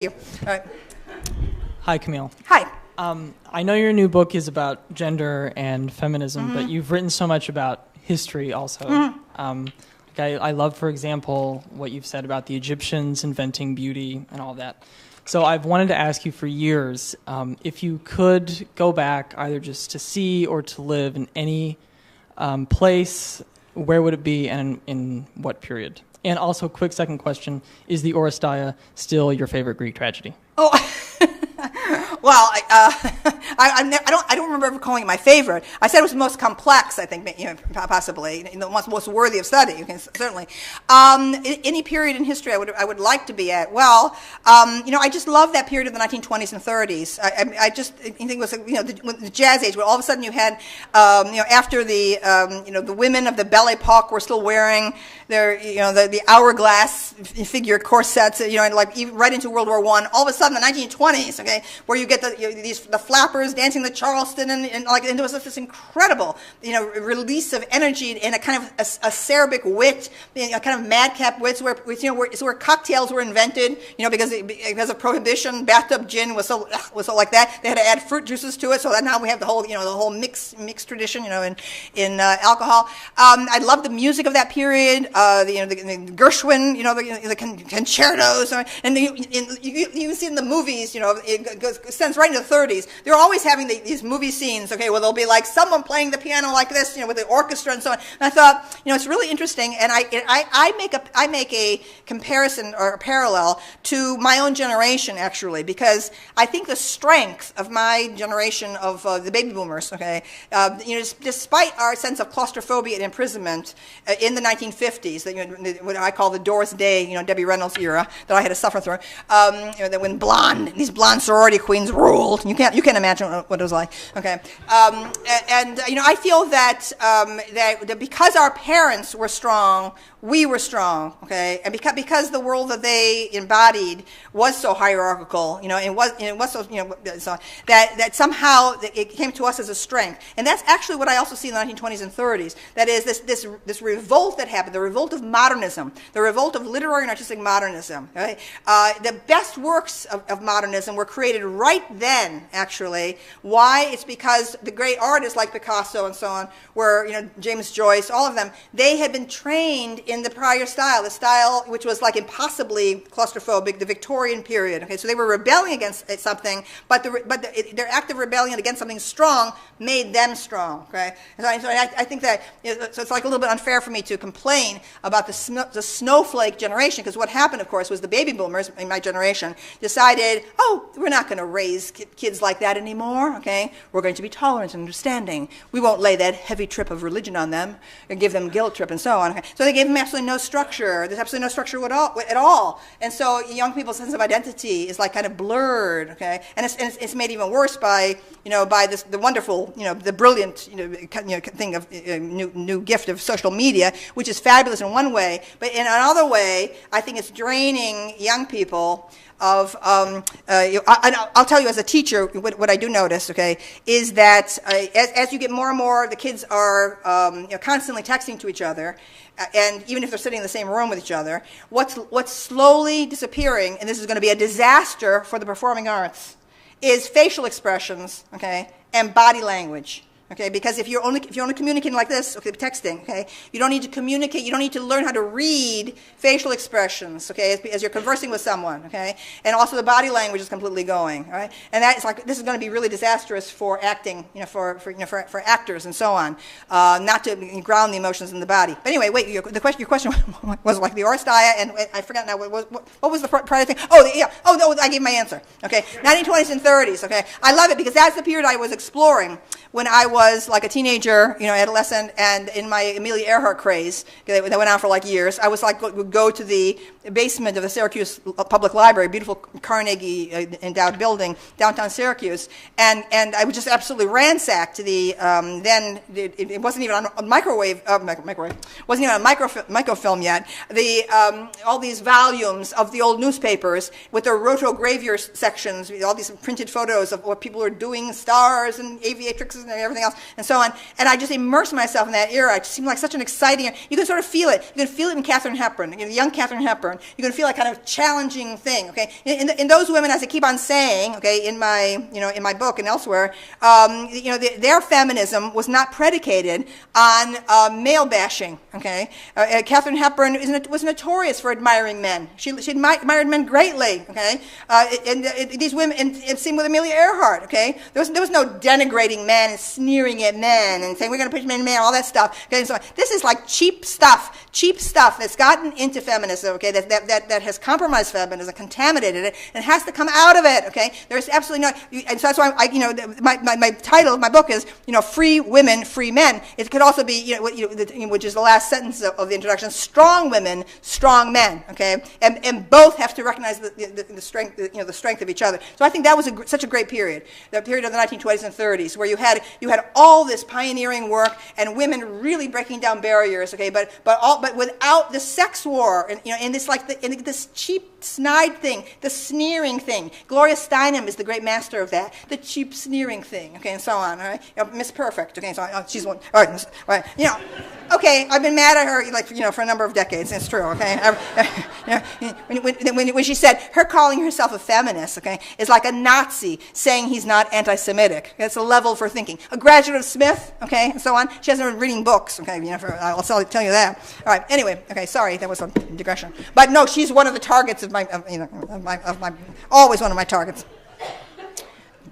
you. All right. Hi, Camille. Hi. I know your new book is about gender and feminism, but you've written so much about history also. I love, for example, what you've said about the Egyptians inventing beauty and all that. So I've wanted to ask you for years, if you could go back either just to see or to live in any place, where would it be and in what period? And also, quick second question, is the Oresteia still your favorite Greek tragedy? Oh, well, I don't remember ever calling it my favorite. I said it was the most complex, I think, possibly, the most worthy of study, you can, certainly. Any period in history I would like to be at. Well, I just love that period of the 1920s and 30s. I think it was, the Jazz Age, where all of a sudden you had, after the women of the Belle Epoque were still wearing their, the hourglass figure corsets, like even right into World War I. All of a sudden, the 1920s, okay, where you get the flappers dancing the Charleston, and there was this incredible, release of energy and a kind of acerbic wit, a kind of madcap wits, where cocktails were invented, because of prohibition. Bathtub gin was so like that. They had to add fruit juices to it, so that now we have the whole mixed tradition, in alcohol. I love the music of that period. The Gershwin, the concertos, and you see in the movies, it extends right into the 30s. They're always having these movie scenes, okay, where there'll be like someone playing the piano like this, with the orchestra and so on. And I thought, it's really interesting, and I make a comparison or a parallel to my own generation, actually, because I think the strength of my generation of the baby boomers, okay, despite our sense of claustrophobia and imprisonment in the 1950s, what I call the Doris Day, Debbie Reynolds era that I had to suffer through, that when these blonde sorority queens ruled. You can't imagine what it was like. Okay, I feel that that because our parents were strong, we were strong. Okay, and because the world that they embodied was so hierarchical, it was so so that somehow it came to us as a strength, and that's actually what I also see in the 1920s and 30s. That is this revolt that happened, the revolt of modernism, the revolt of literary and artistic modernism. Right? The best works of modernism were created right then, actually. Why? It's because the great artists like Picasso and so on were, James Joyce, all of them, they had been trained in the prior style, the style which was like impossibly claustrophobic, the Victorian period. Okay, so they were rebelling against something, but their act of rebellion against something strong made them strong. Okay, so I think that so it's like a little bit unfair for me to complain about the snowflake generation, because what happened, of course, was the baby boomers in my generation decided, we're not going to raise kids like that anymore. Okay, we're going to be tolerant and understanding. We won't lay that heavy trip of religion on them and give them guilt trip and so on. Okay? So they gave them absolutely no structure. There's absolutely no structure at all. And so young people's sense of identity is like kind of blurred. Okay, and it's made even worse by the wonderful, the brilliant, thing of new gift of social media, which is fabulous in one way, but in another way, I think it's draining young people of, I'll tell you as a teacher, what I do notice, okay, is that as you get more and more, the kids are constantly texting to each other, and even if they're sitting in the same room with each other, what's slowly disappearing, and this is going to be a disaster for the performing arts, is facial expressions, okay, and body language. Okay, because if you're only communicating like this, okay, texting, okay, you don't need to communicate, you don't need to learn how to read facial expressions, okay, as you're conversing with someone, okay, and also the body language is completely going, all right, and that's like, this is going to be really disastrous for acting, for actors and so on, not to ground the emotions in the body. But anyway, wait, your question was like the Oresteia, and I forgot now, what was the prior thing? I gave my answer, okay, 1920s and 30s, okay, I love it because that's the period I was exploring when I was like a teenager, adolescent, and in my Amelia Earhart craze that went on for like years, I was like would go to the basement of the Syracuse Public Library, beautiful Carnegie endowed building downtown Syracuse, and I would just absolutely ransack the then it wasn't even on microwave wasn't even on microfilm yet, all these volumes of the old newspapers with their rotogravure sections, all these printed photos of what people are doing, stars and aviatrixes and everything else, and so on. And I just immersed myself in that era. It just seemed like such an exciting. You can sort of feel it. You can feel it in Katharine Hepburn, young Katharine Hepburn. Hepburn, you're going to feel like kind of challenging thing. Okay, in those women, as I keep on saying, okay, in my book and elsewhere, their feminism was not predicated on male bashing. Okay, Katharine Hepburn was notorious for admiring men. She admired men greatly. Okay, and these women, and same with Amelia Earhart. Okay, there was no denigrating men and sneering at men and saying we're going to push men, all that stuff. Okay, so this is like cheap stuff that's gotten into feminism. Okay, that has compromised feminism, contaminated it, and has to come out of it. Okay, there's absolutely no, and so that's why my title of my book is Free Women, Free Men. It could also be which is the last sentence of the introduction: strong women, strong men. Okay, and both have to recognize the strength the strength of each other. So I think that was such a great period, the period of the 1920s and 30s, where you had all this pioneering work and women really breaking down barriers. Okay, but without the sex war and this cheap snide thing, the sneering thing. Gloria Steinem is the great master of that, the cheap sneering thing. Okay, and so on. All right, Miss Perfect. Okay, so she's one. All right, okay, I've been mad at her for a number of decades. It's true. Okay, when she said her calling herself a feminist, okay, is like a Nazi saying he's not anti-Semitic. That's a level for thinking. A graduate of Smith, okay, and so on. She hasn't been reading books. Okay, I'll tell you that. All right. Anyway, okay. Sorry, that was a digression. But no, she's one of the targets of my always one of my targets.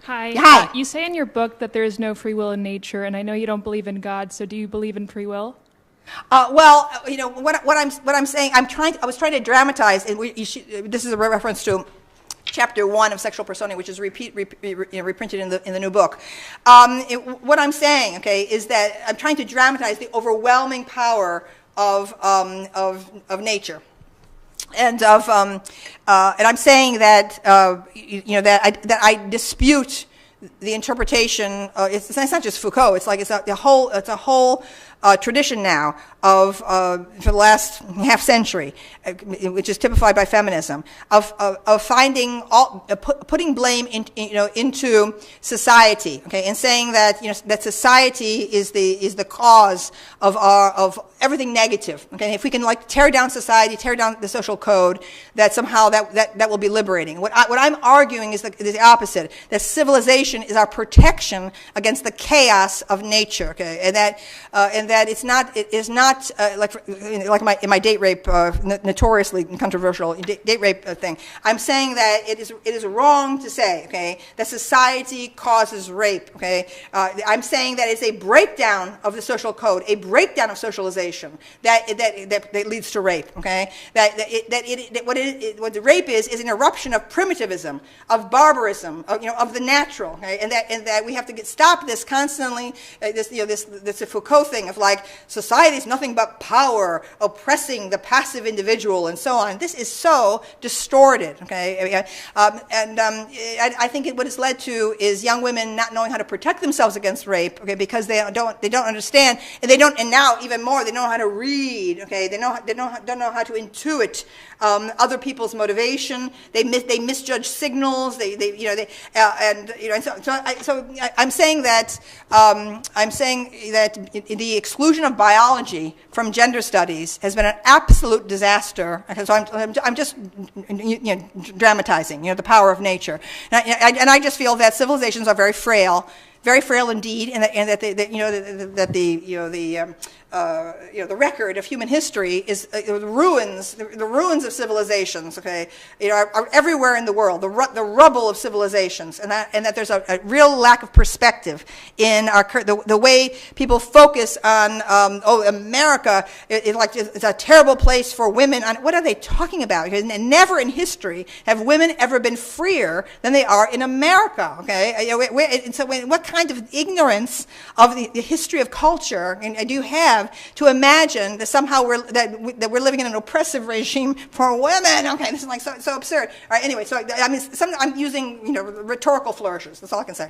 Hi. Hi. You say in your book that there is no free will in nature, and I know you don't believe in God. So do you believe in free will? Well, what I'm saying, I was trying to dramatize, and this is a reference to Chapter 1 of Sexual Personae, which is reprinted in the new book. What I'm saying, okay, is that I'm trying to dramatize the overwhelming power of nature, and I'm saying that that I dispute the interpretation. It's not just Foucault. It's a whole tradition now of for the last half century, which is typified by feminism, of finding putting blame into society, okay, and saying that that society is the cause of everything negative. Okay, if we can tear down society, tear down the social code, that somehow that will be liberating. What I'm arguing is the opposite. That civilization is our protection against the chaos of nature. Okay, and that it is not in my date rape, notoriously controversial date rape thing. I'm saying that it is wrong to say, okay, that society causes rape. Okay, I'm saying that it's a breakdown of the social code, a breakdown of socialization that leads to rape. Okay, what the rape is an eruption of primitivism, of barbarism, of the natural. Okay, and that we have to stop this constantly. This Foucault thing of society is nothing but power oppressing the passive individual and so on. This is so distorted. Okay, I think what it's led to is young women not knowing how to protect themselves against rape. Okay, because they don't understand, and now even more they don't know how to read. Okay, they don't know how to intuit other people's motivation. They misjudge signals. I'm saying that the exclusion of biology from gender studies has been an absolute disaster. So I'm just dramatizing, the power of nature, and I just feel that civilizations are very frail indeed, and that the record of human history is the ruins of civilizations. Okay, are everywhere in the world. The rubble of civilizations, and that there's a real lack of perspective in the way people focus on. America it's a terrible place for women. What are they talking about? Because never in history have women ever been freer than they are in America. Okay, and so what kind of ignorance of the history of culture do you have to imagine that somehow we're living in an oppressive regime for women? Okay, this is so absurd. All right, anyway, so I'm using rhetorical flourishes. That's all I can say.